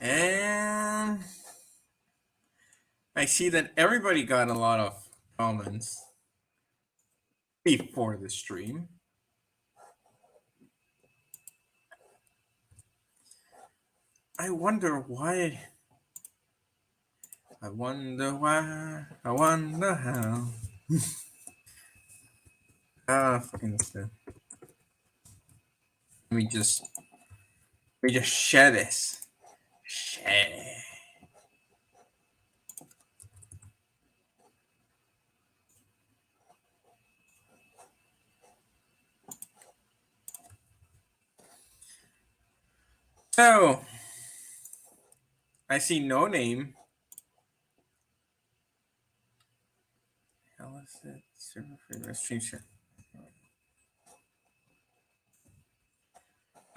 And I see that everybody got a lot of comments before the stream. I wonder why. I wonder why. I wonder how. Fucking stuff. Let me just share this. Share. So I see no name. How is it? Server free stream share.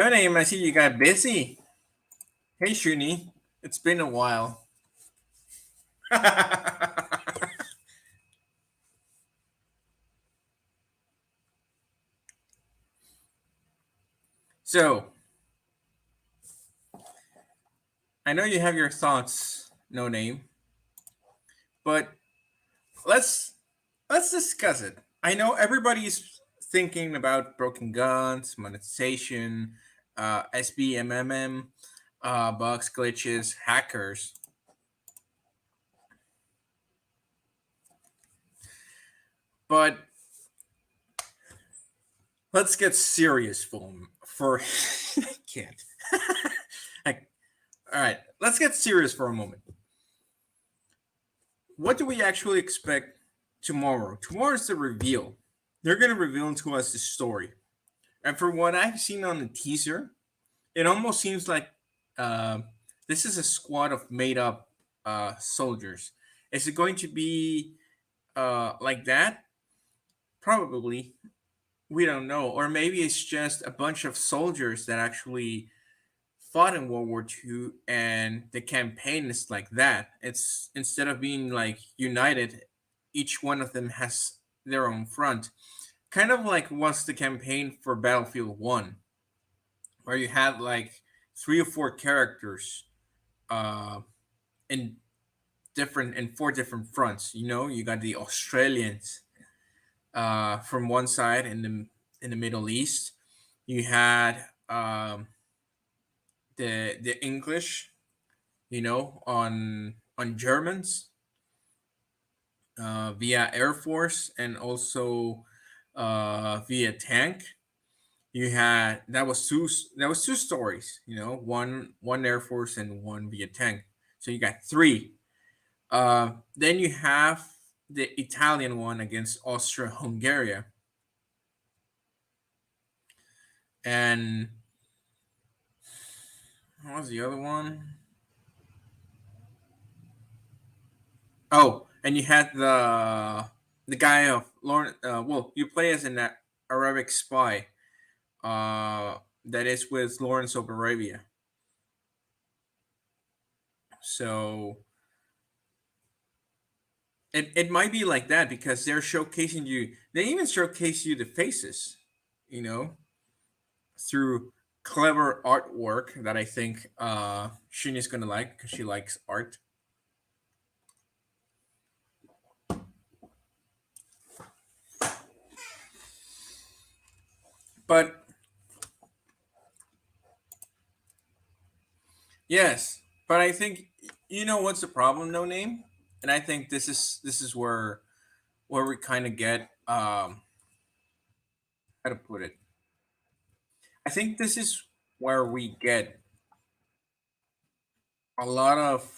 No name. I see you got busy. Hey Shuni, it's been a while. So I know you have your thoughts, no name, but let's discuss it. I know everybody's thinking about broken guns, monetization, SBMMM, bugs, glitches, hackers. But let's get serious for I can't. All right, let's get serious for a moment. What do we actually expect tomorrow? Tomorrow's the reveal. They're going to reveal to us the story. And for what I've seen on the teaser, it almost seems like uh, this is a squad of made up soldiers. Is it going to be like that? Probably. We don't know. Or maybe it's just a bunch of soldiers that actually fought in World War II and the campaign is like that. It's instead of being like united, each one of them has their own front. Kind of like was the campaign for Battlefield 1, where you had like three or four characters uh, in four different fronts. You know, you got the Australians from one side in the Middle East. You had the English, you know, on Germans via Air Force and also via tank. You had that was two stories, you know, one Air Force and one via tank. So you got three. Then you have the Italian one against Austria-Hungary, and what was the other one? Oh, and you had the guy of Lauren. Well, you play as an Arabic spy. That is with Lawrence of Arabia. So it might be like that because they're showcasing you. They even showcase you the faces, you know, through clever artwork that I think Shuni's gonna like because she likes art. But yes, but I think you know what's the problem, no name, and I think this is where we kind of get how to put it. I think this is where we get a lot of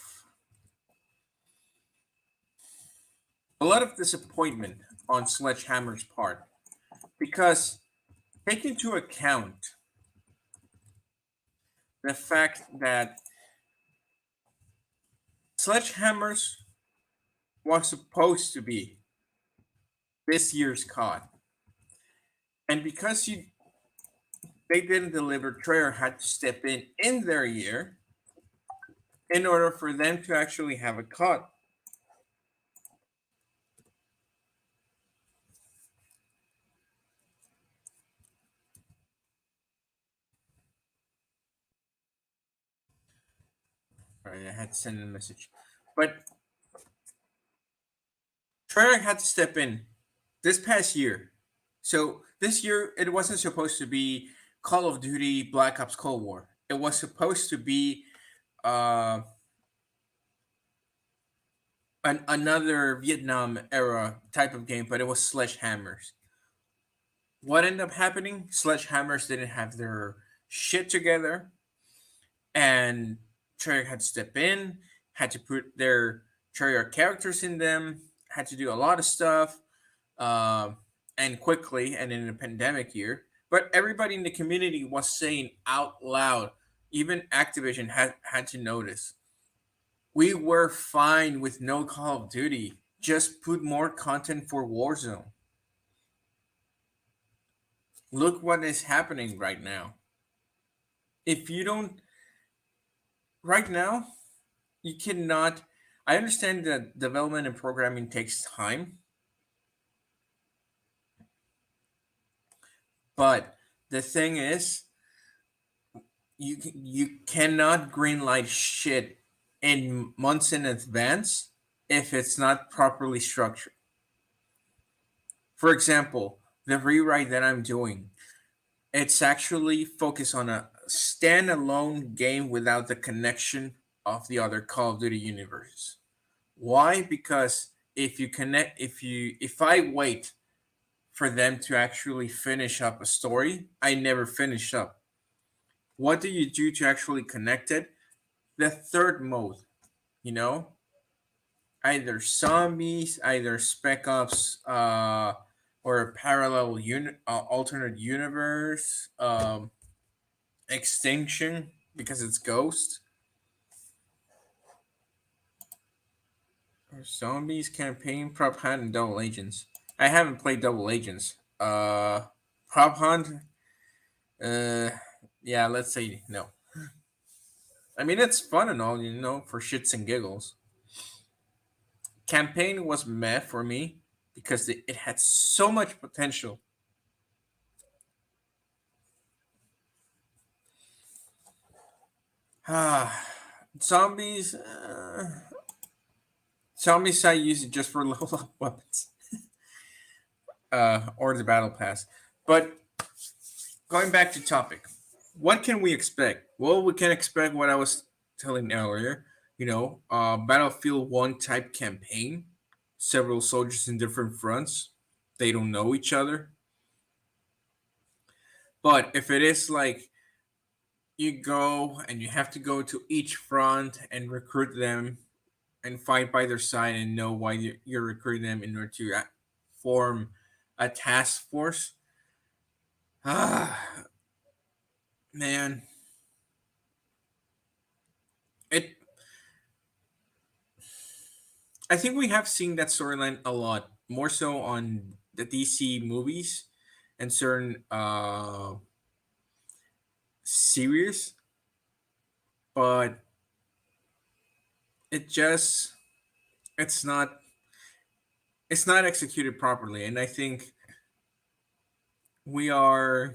disappointment on Sledgehammer's part because take into account the fact that Sledgehammer's was supposed to be this year's COD, and because they didn't deliver, Treyarch had to step in their year in order for them to actually have a COD. Sorry, I had to send a message. But Treyarch had to step in this past year. So this year, it wasn't supposed to be Call of Duty Black Ops Cold War. It was supposed to be uh, another Vietnam era type of game, but it was sledgehammers. What ended up happening? Sledgehammers didn't have their shit together, and Treyarch had to step in, had to put their Treyarch characters in them, had to do a lot of stuff, uh, and quickly, and in a pandemic year. But everybody in the community was saying out loud, even Activision had to notice. We were fine with no Call of Duty. Just put more content for Warzone. Look what is happening right now. If you don't, right now, you cannot. I understand that development and programming takes time, but the thing is, you cannot greenlight shit in months in advance if it's not properly structured. For example, the rewrite that I'm doing, it's actually focused on a standalone game without the connection of the other Call of Duty universes. Why? Because if I wait for them to actually finish up a story, I never finish up. What do you do to actually connect it? The third mode, you know, either zombies, either spec ops, or a parallel alternate universe, extinction because it's ghost, or zombies campaign, prop hunt, and double agents. I haven't played double agents. Prop hunt, uh yeah, let's say no. I mean, it's fun and all, for shits and giggles. Campaign was meh for me because it had so much potential. Ah, zombies. Zombies I use it just for level up weapons, or the battle pass. But going back to topic, what can we expect? Well, we can expect what I was telling earlier. Battlefield One type campaign, several soldiers in different fronts. They don't know each other. But if it is like you go and you have to go to each front and recruit them and fight by their side and know why you're recruiting them in order to form a task force. Ah, man, it. I think we have seen that storyline a lot, more so on the DC movies and certain series, but it just it's not it's not executed properly, and I think we are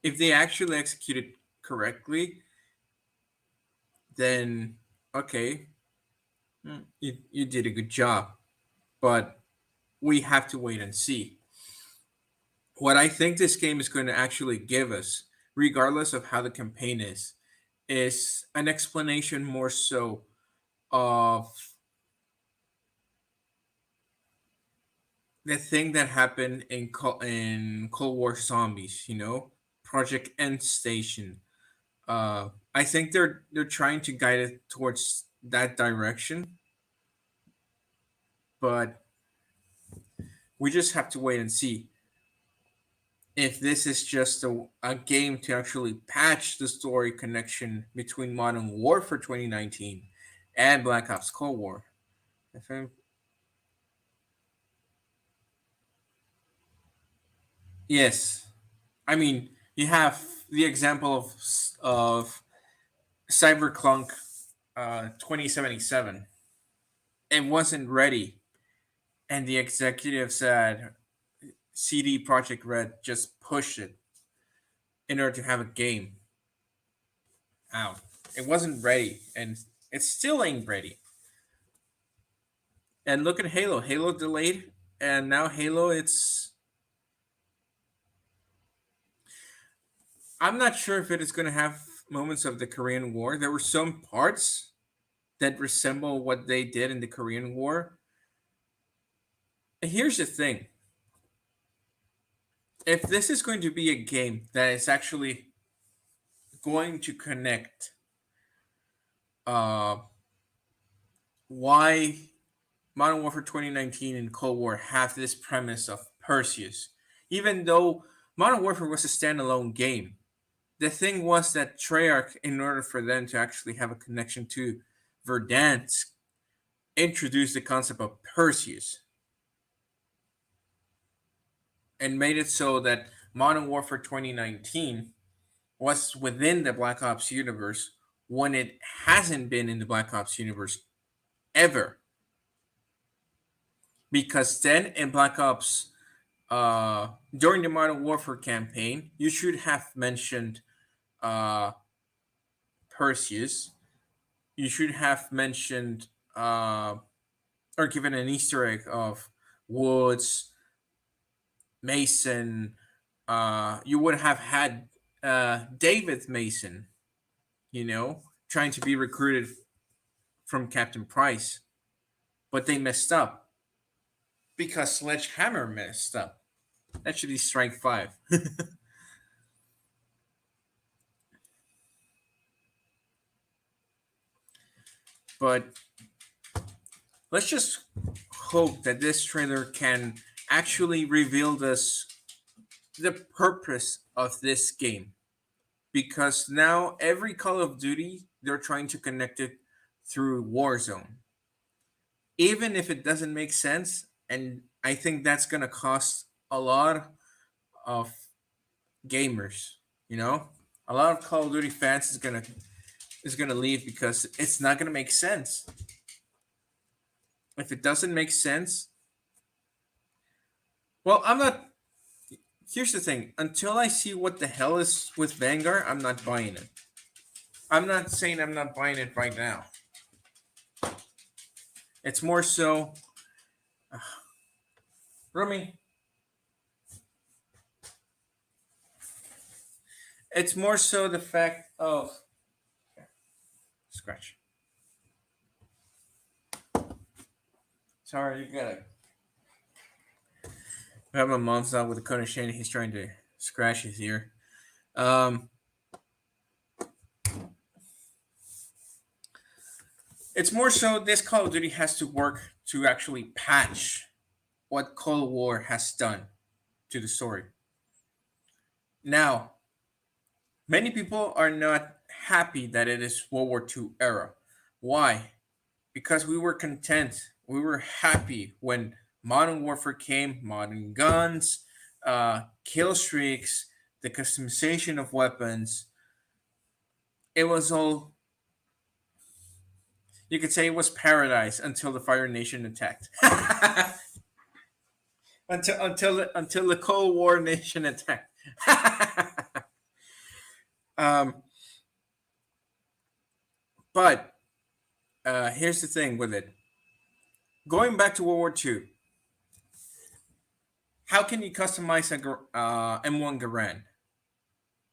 if they actually execute it correctly, then okay, you did a good job. But we have to wait and see. What I think this game is going to actually give us, regardless of how the campaign is an explanation more so of the thing that happened in Cold War Zombies. Project End Station. I think they're trying to guide it towards that direction, but we just have to wait and see if this is just a game to actually patch the story connection between Modern Warfare 2019 and Black Ops Cold War. If I'm, yes, I mean you have the example of Cyberclunk 2077. It wasn't ready, and the executive said CD Projekt Red just pushed it in order to have a game out. It wasn't ready, and it still ain't ready. And look at Halo. Halo delayed, and now Halo, it's. I'm not sure if it is going to have moments of the Korean War. There were some parts that resemble what they did in the Korean War. And here's the thing: if this is going to be a game that is actually going to connect, uh, why Modern Warfare 2019 and Cold War have this premise of Perseus, even though Modern Warfare was a standalone game. The thing was that Treyarch, in order for them to actually have a connection to Verdansk, introduced the concept of Perseus and made it so that Modern Warfare 2019 was within the Black Ops universe when it hasn't been in the Black Ops universe ever. Because then in Black Ops, during the Modern Warfare campaign, you should have mentioned uh, Perseus. You should have mentioned or given an Easter egg of Woods, Mason. You would have had David Mason, trying to be recruited from Captain Price, but they messed up because Sledgehammer messed up. That should be strike 5. But let's just hope that this trailer can actually reveal us the purpose of this game. Because now every Call of Duty, they're trying to connect it through Warzone. Even if it doesn't make sense, and I think that's going to cost a lot of gamers, you know? A lot of Call of Duty fans is gonna leave because it's not gonna make sense. If it doesn't make sense, well, I'm not. Here's the thing: until I see what the hell is with Vanguard, I'm not buying it. I'm not saying I'm not buying it right now. It's more so, Rumi. It's more so the fact of scratch. Sorry, you gotta. I have my mom's out with a cone of shade. He's trying to scratch his ear. It's more so this Call of Duty has to work to actually patch what Cold War has done to the story. Now, many people are not happy that it is World War II era. Why? Because we were content. We were happy when Modern Warfare came, modern guns, kill streaks, the customization of weapons. It was all, you could say it was paradise until the Fire Nation attacked. until the Cold War nation attacked. um, but here's the thing with it. Going back to World War II, how can you customize a M1 Garand?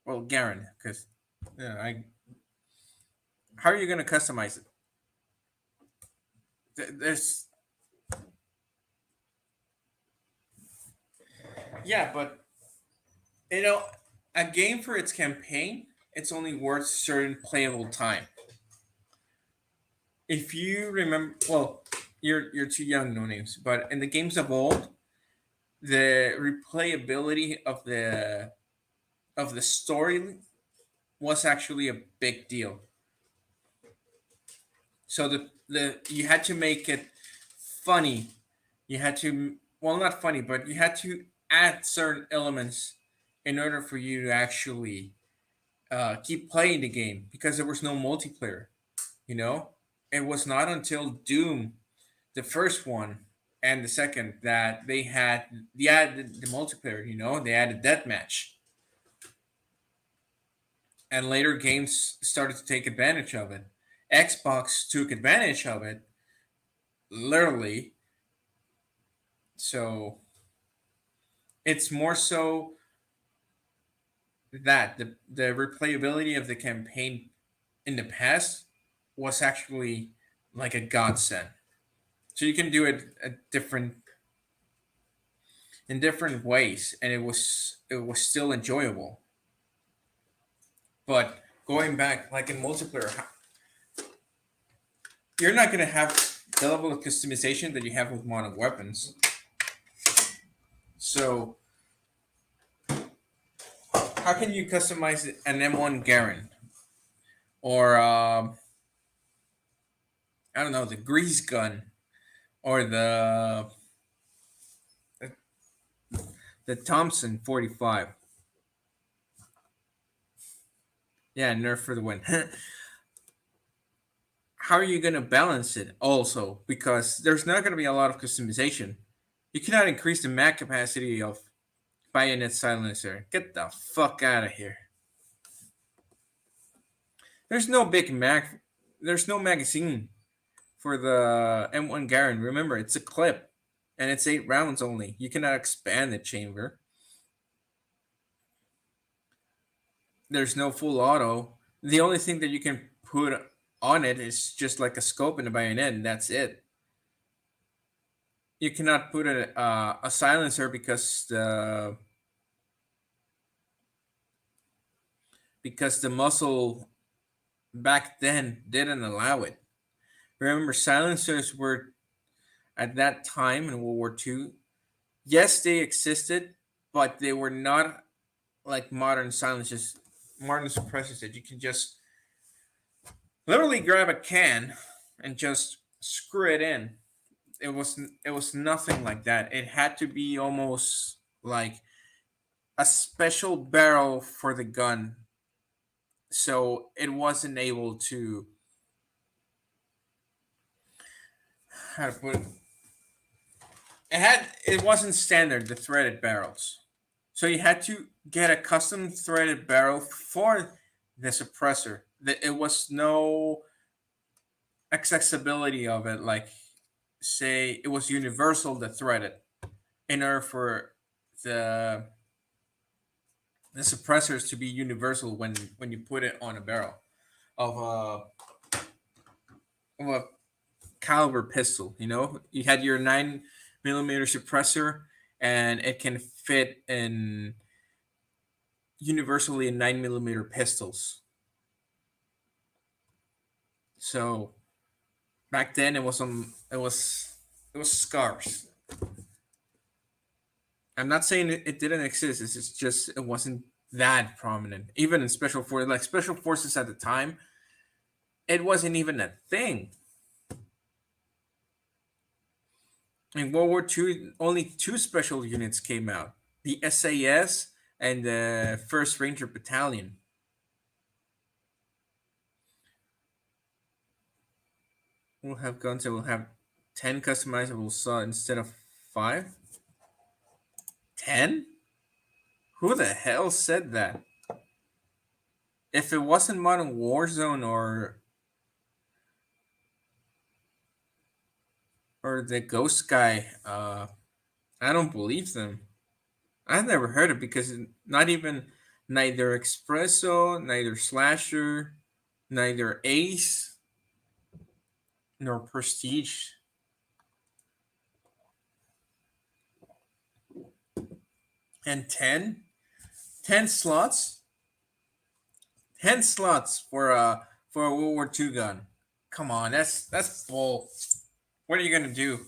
Well, Garand, because how are you going to customize it? There's but a game for its campaign, it's only worth certain playable time. If you remember, well, you're too young, no names, but in the games of old, the replayability of the story was actually a big deal. So the you had to make it funny. You had to, well, not funny, but you had to add certain elements in order for you to actually keep playing the game because there was no multiplayer. You know, it was not until Doom, the first one and the second, that they added the multiplayer. You know, they added deathmatch, and later games started to take advantage of it. Xbox took advantage of it, literally. So it's more so that the replayability of the campaign in the past was actually like a godsend. So you can do it in different ways, and it was still enjoyable. But going back, like in multiplayer, you're not gonna have the level of customization that you have with modern weapons. So how can you customize an M1 Garand or I don't know, the grease gun or the Thompson 45? Yeah, nerf for the win. How are you going to balance it also? Because there's not going to be a lot of customization. You cannot increase the mag capacity of bayonet silencer. Get the fuck out of here. There's no big mag. There's no magazine for the M1 Garand. Remember, it's a clip, and it's 8 rounds only. You cannot expand the chamber. There's no full auto. The only thing that you can put on it is just like a scope and a bayonet, and that's it. You cannot put a silencer because the muzzle back then didn't allow it. Remember, silencers were at that time in World War II. Yes, they existed, but they were not like modern silencers, modern suppressors that you can just literally grab a can and just screw it in. It was nothing like that. It had to be almost like a special barrel for the gun, so it wasn't able to, how to put it, it wasn't standard, the threaded barrels, so you had to get a custom threaded barrel for the suppressor. It was no accessibility of it, like say it was universal the threaded, in order for the the suppressors to be universal when you put it on a barrel of a caliber pistol. You had your 9 millimeter suppressor, and it can fit in universally in 9 millimeter pistols. So back then it was scarce. I'm not saying it didn't exist. It's just it wasn't that prominent. Even in special forces at the time, it wasn't even a thing. In World War II, only two special units came out: the SAS and the First Ranger Battalion. We'll have guns that will have 10 customizable saw instead of 5. 10? Who the hell said that? If it wasn't Modern Warzone or the Ghost guy, I don't believe them. I've never heard it because not even neither Espresso, neither Slasher, neither Ace, nor Prestige. And 10 slots? 10 slots for a World War II gun. Come on, that's bull. What are you gonna do?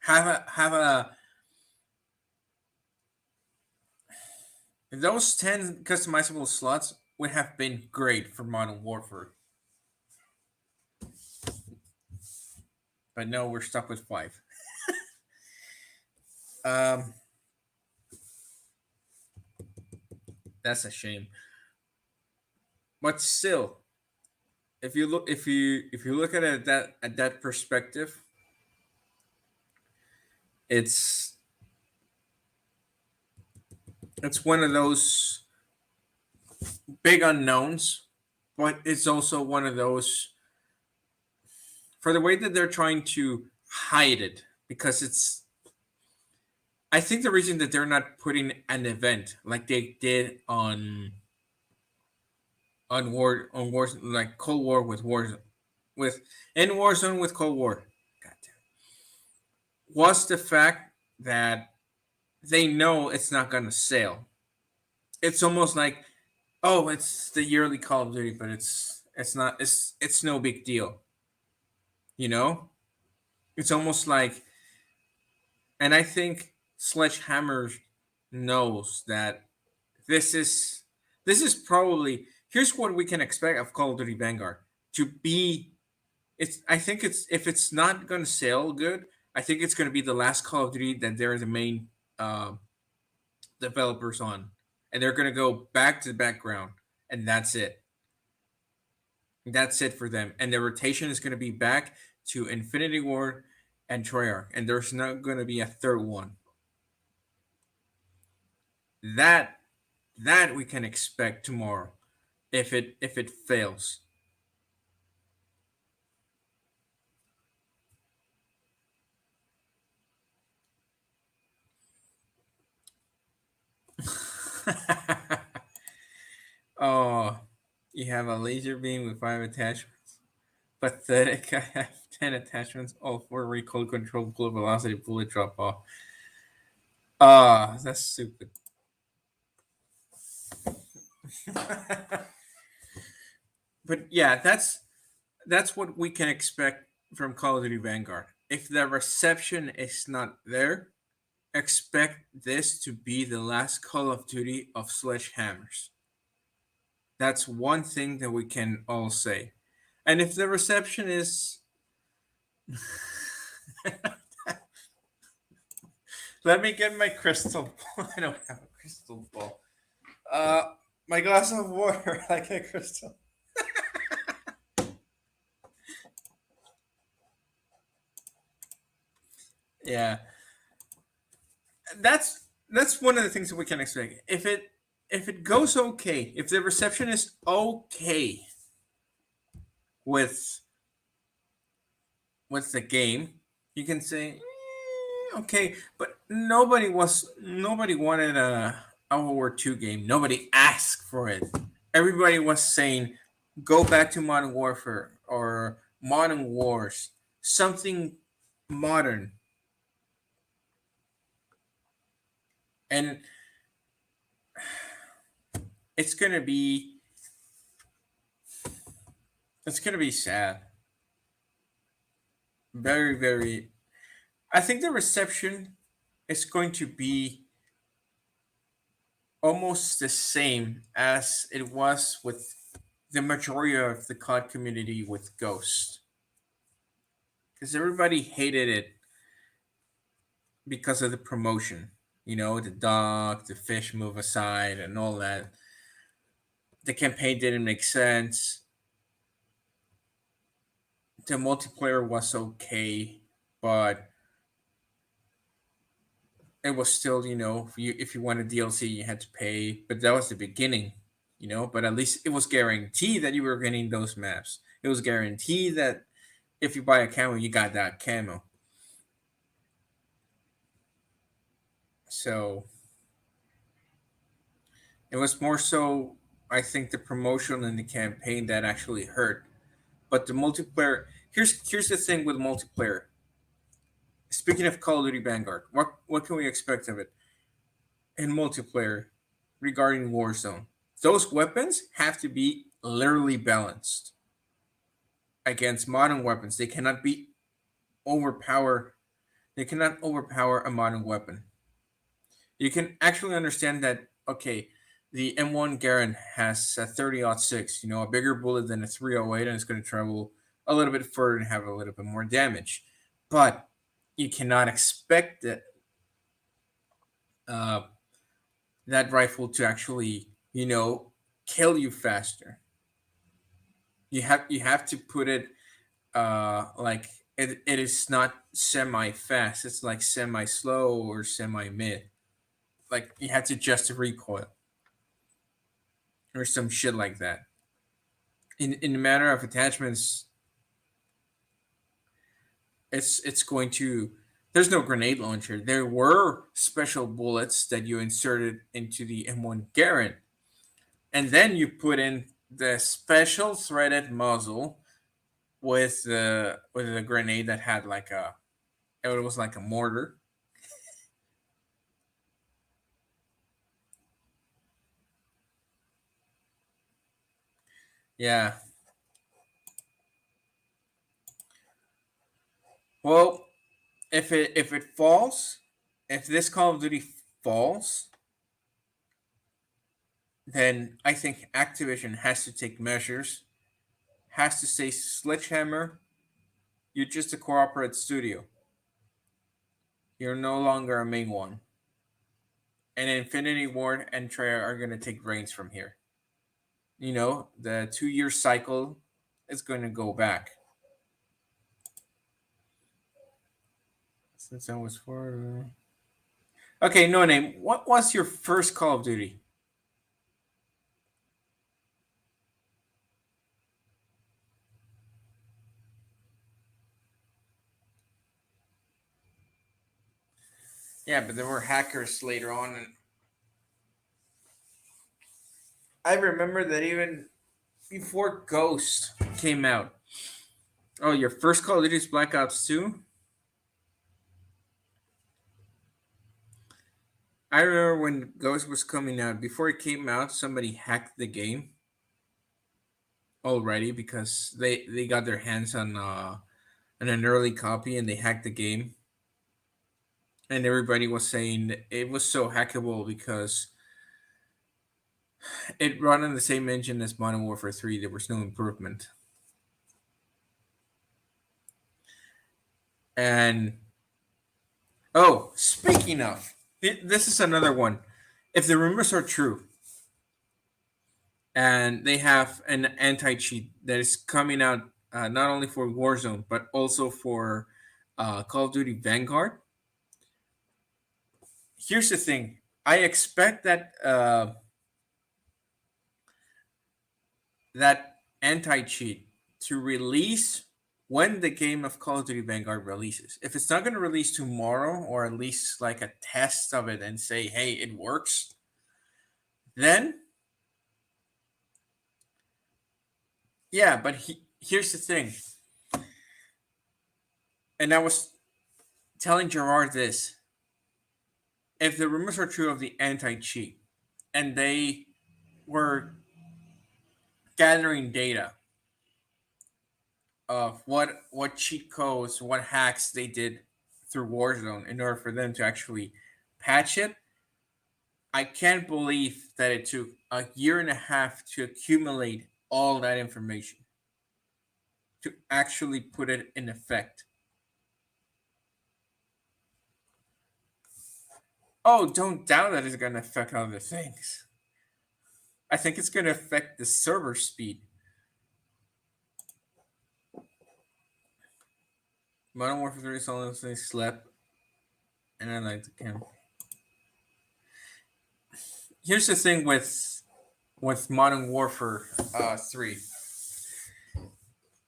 Have a those 10 customizable slots would have been great for Modern Warfare. But no, we're stuck with 5. um that's a shame. But still, if you look at it at that perspective, it's it's one of those big unknowns, but it's also one of those for the way that they're trying to hide it because it's I think the reason that they're not putting an event like they did on war like Cold War with in Warzone with Cold War. God damn. Was the fact that they know it's not gonna sell. It's almost like, oh, it's the yearly Call of Duty, but it's not it's no big deal. You know? It's almost like and I think Sledgehammer knows that this is this is probably here's what we can expect of Call of Duty Vanguard to be it's I think it's if it's not going to sell good, I think it's going to be the last Call of Duty that they're the main uh, developers on, and they're going to go back to the background, and that's it. That's it for them, and the rotation is going to be back to Infinity Ward and Treyarch, and there's not going to be a third one. That that we can expect tomorrow, if it fails. Oh, you have a laser beam with 5 attachments. Pathetic. I have 10 attachments, all for recoil control, bullet velocity, bullet drop off. Ah, that's stupid. But yeah, that's what we can expect from Call of Duty Vanguard. If the reception is not there, expect this to be the last Call of Duty of sledgehammers. That's one thing that we can all say. And if the reception is let me get my crystal ball. I don't have a crystal ball. Uh my glass of water like a crystal. Yeah. That's one of the things that we can expect. If it goes okay, if the reception is okay with the game, you can say okay, but nobody wanted a World War II game. Nobody asked for it. Everybody was saying go back to Modern Warfare or Modern Wars, something modern. And it's gonna be it's gonna be sad. Very, very I think the reception is going to be almost the same as it was with the majority of the COD community with Ghost. Because everybody hated it because of the promotion. You know, the dog, the fish move aside, and all that. The campaign didn't make sense. The multiplayer was okay, but it was still, you know, if you wanted DLC, you had to pay. But that was the beginning, you know. But at least it was guaranteed that you were getting those maps. It was guaranteed that if you buy a camo, you got that camo. So it was more so, I think, the promotion and the campaign that actually hurt. But the multiplayer, here's the thing with multiplayer. Speaking of Call of Duty Vanguard, what can we expect of it in multiplayer regarding Warzone? Those weapons have to be literally balanced against modern weapons. They cannot be overpower. They cannot overpower a modern weapon. You can actually understand that. Okay, the M1 Garand has a 30-06, you know, a bigger bullet than a 308, and it's going to travel a little bit further and have a little bit more damage. But you cannot expect that uh, that rifle to actually, you know, kill you faster. You have to put it like it is not semi fast. It's like semi slow or semi mid. Like you have to adjust the recoil. or some shit like that. In the matter of attachments, it's going to. There's no grenade launcher. There were special bullets that you inserted into the M1 Garand, and then you put in the special threaded muzzle with a grenade that had like a it was like a mortar. Yeah. Well, if it falls, if this Call of Duty falls, then I think Activision has to take measures, has to say, Sledgehammer, you're just a corporate studio. You're no longer a main one. And Infinity Ward and Treyarch are going to take reins from here. The 2-year cycle is going to go back. Since I was 4. Okay, no name. What was your first Call of Duty? Yeah, but there were hackers later on. And I remember that even before Ghost came out. Oh, your first Call of Duty is Black Ops 2? I remember when Ghost was coming out. Before it came out, somebody hacked the game already because they got their hands on an early copy and they hacked the game. And everybody was saying it was so hackable because it ran on the same engine as Modern Warfare 3. There was no improvement. And oh, speaking of, this is another one. If the rumors are true, and they have an anti-cheat that is coming out not only for Warzone but also for Call of Duty Vanguard. Here's the thing: I expect that anti-cheat to release when the game of Call of Duty Vanguard releases. If it's not going to release tomorrow, or at least like a test of it and say, "Hey, it works," then yeah. But here's the thing, and I was telling Gerard this: if the rumors are true of the anti-cheat, and they were gathering data of what cheat codes, what hacks they did through Warzone in order for them to actually patch it, I can't believe that it took a year and a half to accumulate all that information to actually put it in effect. Oh, don't doubt that it's going to affect other things. I think it's going to affect the server speed. Modern Warfare 3 is honestly slept, and I like the camp. Here's the thing with Modern Warfare 3,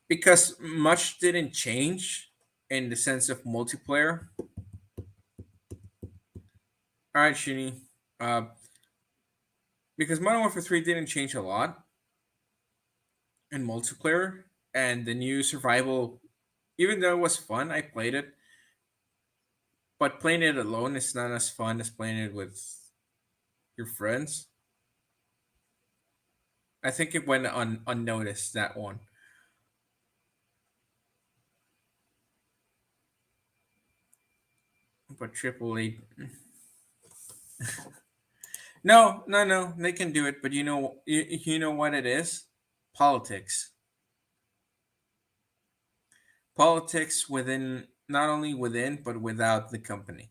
because much didn't change in the sense of multiplayer. All right, Shinny. Uh, because Modern Warfare 3 didn't change a lot in multiplayer, and the new survival, even though it was fun, I played it. But playing it alone is not as fun as playing it with your friends. I think it went unnoticed, that one. But Triple Eight. No, no, no. They can do it, but you know what it is? Politics. Politics within, not only within but without the company.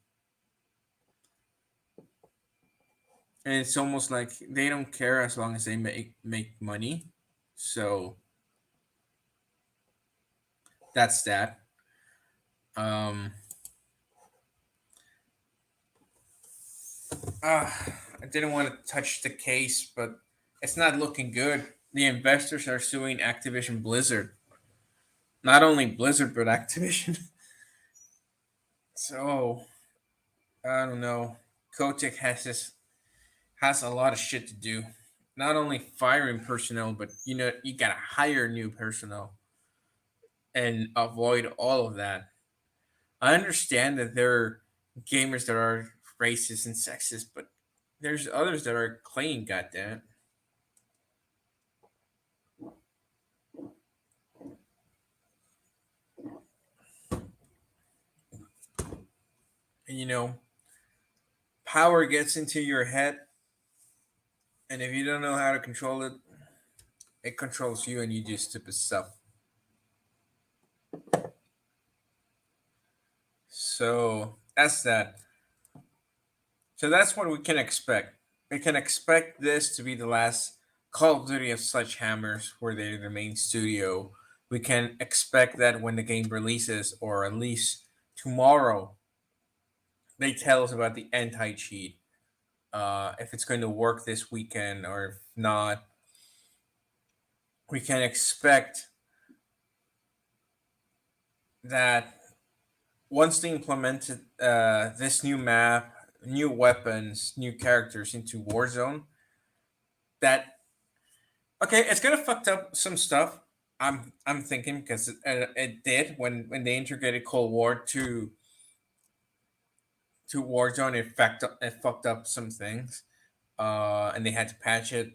And it's almost like they don't care as long as they make money. So that's that. Um, I didn't want to touch the case, but It's not looking good. The investors are suing Activision Blizzard. Not only Blizzard, but Activision. So I don't know. Kotick has a lot of shit to do. Not only firing personnel, but you gotta hire new personnel and avoid all of that. I understand that there are gamers that are racist and sexist, but there's others that are clean. Goddamn. And power gets into your head, and if you don't know how to control it, it controls you, and you do stupid stuff. So that's that. So that's what we can expect. We can expect this to be the last Call of Duty of Sledgehammers, where they're the main studio. We can expect that when the game releases, or at least tomorrow, they tell us about the anti cheat. If it's going to work this weekend, or if not, we can expect that once they implemented this new map, new weapons, new characters into Warzone, that okay, it's gonna fucked up some stuff. I'm thinking because it did when they integrated Cold War to Warzone. It fucked up some things, and they had to patch it.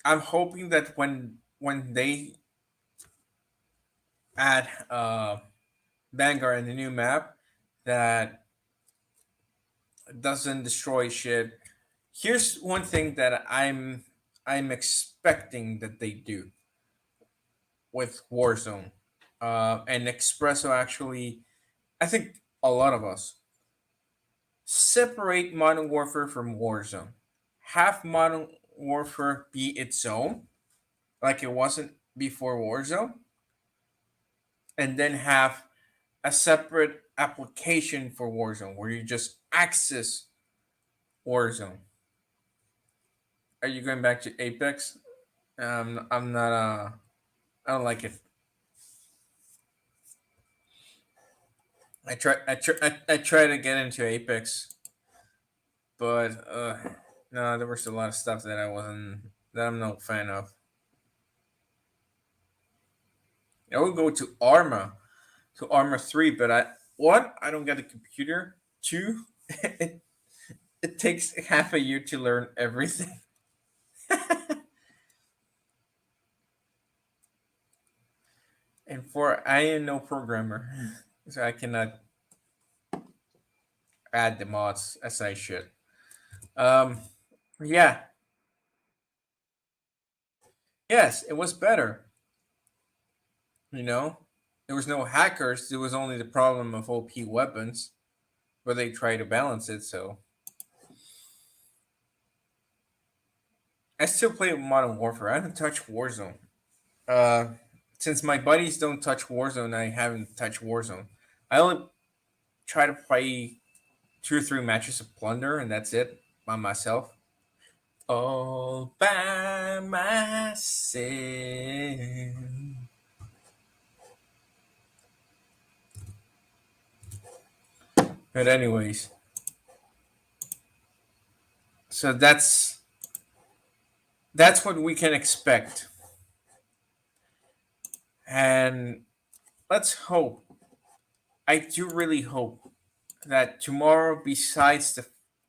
I'm hoping that when they add Vanguard in the new map, that doesn't destroy shit. Here's one thing that I'm expecting that they do with Warzone, and Expresso actually, I think a lot of us separate Modern Warfare from Warzone. Have Modern Warfare be its own, like it wasn't before Warzone, and then have a separate application for Warzone where you just access Warzone. Are you going back to Apex? I'm not. I don't like it. I try to get into Apex, but no, there was a lot of stuff that I'm no fan of. I would go to Arma 3, but I don't get a computer. Two, it takes half a year to learn everything. And four, I am no programmer, so I cannot add the mods as I should. Um, yeah, yes, it was better. You know, there was no hackers. There was only the problem of OP weapons, but they try to balance it. So I still play Modern Warfare. I don't touch Warzone. Uh, since my buddies don't touch Warzone, I haven't touched Warzone. I only try to play 2 or 3 matches of Plunder, and that's it by myself. All by myself. But anyways, so that's what we can expect, and let's hope. I do really hope that tomorrow, besides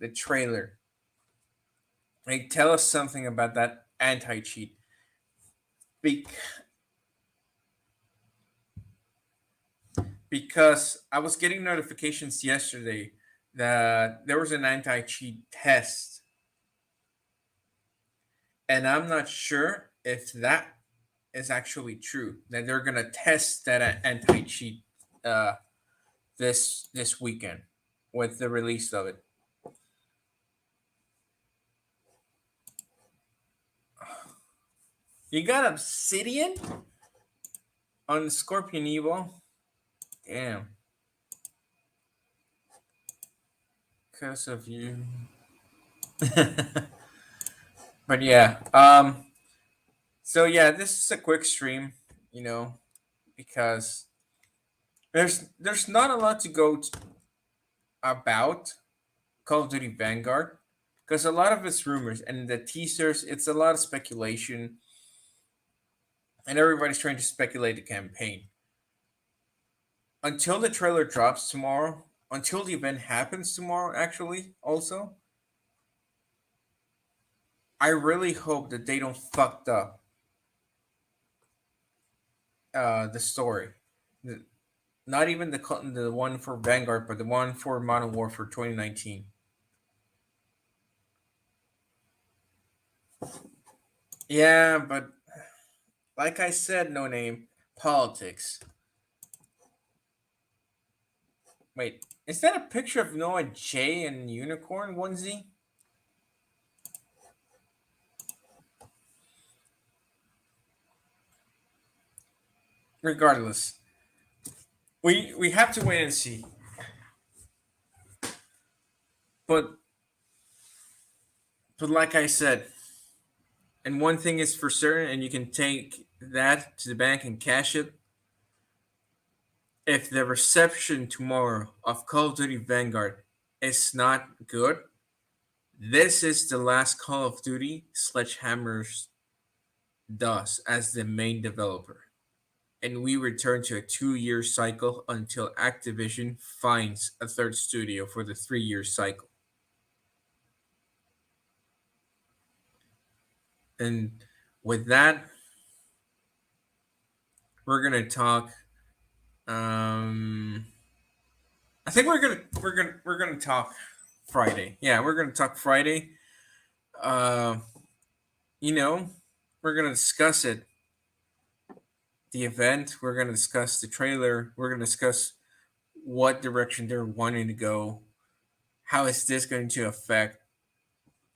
the trailer, they tell us something about that anti cheat. Be- because I was getting notifications yesterday that there was an anti cheat test, and I'm not sure if that is actually true. That they're gonna test that anti cheat uh, this weekend with the release of it. You got Obsidian on Scorpion Evo? Damn. Because of you. But yeah, so yeah, this is a quick stream, you know, because there's not a lot to go about Call of Duty Vanguard, because a lot of it's rumors and the teasers. It's a lot of speculation, and everybody's trying to speculate the campaign until the trailer drops tomorrow. Until the event happens tomorrow, actually, also, I really hope that they don't fucked up the story. The- Not even the one for Vanguard, but the one for Modern Warfare 2019. Yeah, but like I said, no name politics. Wait, is that a picture of Noah J and Unicorn onesie? Regardless, we have to wait and see. But like I said, and one thing is for certain, and you can take that to the bank and cash it. If the reception tomorrow of Call of Duty Vanguard is not good, this is the last Call of Duty Sledgehammer's does as the main developer. And we return to a 2 year cycle until Activision finds a third studio for the 3 year cycle. And with that, we're gonna talk. Um, I think we're gonna talk Friday. Yeah, we're gonna talk Friday. Uh, you know, we're gonna discuss it. The event. We're gonna discuss the trailer. We're gonna discuss what direction they're wanting to go. How is this going to affect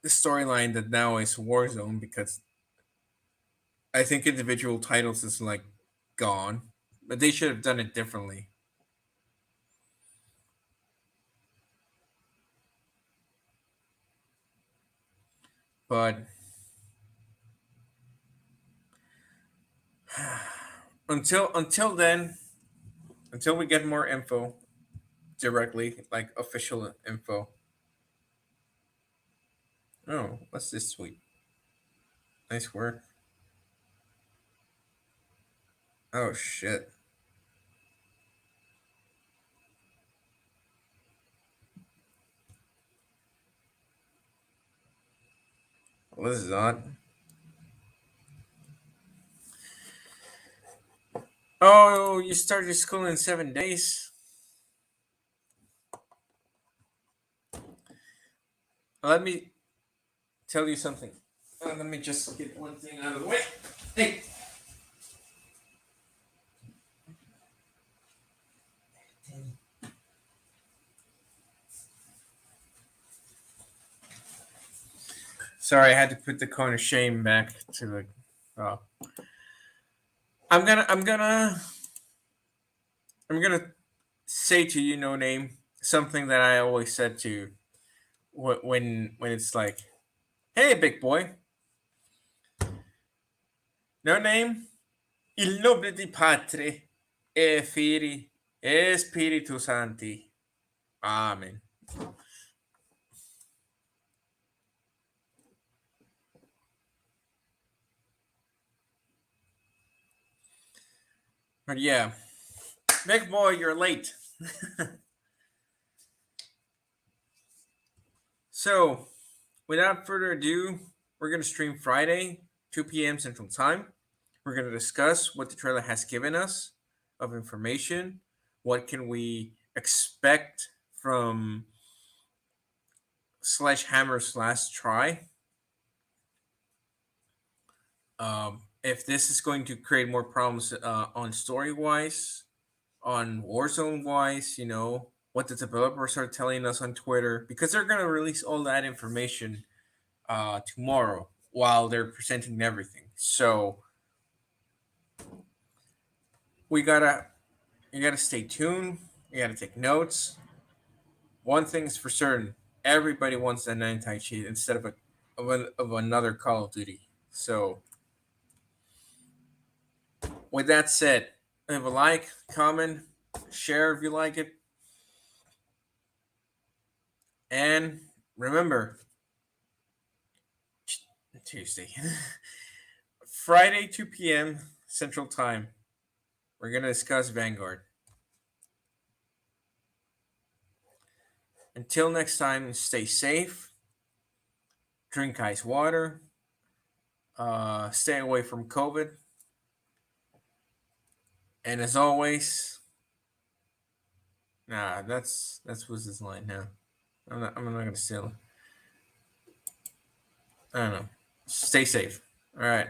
the storyline that now is Warzone? Because I think individual titles is like gone, but they should have done it differently. But until then, until we get more info directly, like official info. Oh, what's this tweet? Nice work. Oh shit. What is that? Oh, you started school in 7 days. Let me tell you something. Let me just get one thing out of the way. Hey. Sorry, I had to put the cone of shame back to the. Oh. I'm gonna say to you, no name, something that I always said to when it's like, hey, big boy, no name, il nome di Patri e Fili e Spiritu Santi. Amen. But yeah, big boy, you're late. So, without further ado, we're gonna stream Friday, 2 p.m. Central Time. We're gonna discuss what the trailer has given us of information. What can we expect from Sledgehammer's last try? If this is going to create more problems on story wise, on Warzone wise, what the developers are telling us on Twitter, because they're going to release all that information tomorrow while they're presenting everything. So we gotta, you gotta stay tuned. You gotta take notes. One thing's for certain: everybody wants that anti cheat instead of a of another Call of Duty. So, with that said, leave a like, comment, share if you like it, and remember, Tuesday, Friday, 2 p.m. Central Time. We're gonna discuss Vanguard. Until next time, stay safe. Drink ice water. Stay away from COVID. And as always, that's what's his line now. I'm not gonna steal it. I don't know. Stay safe. All right.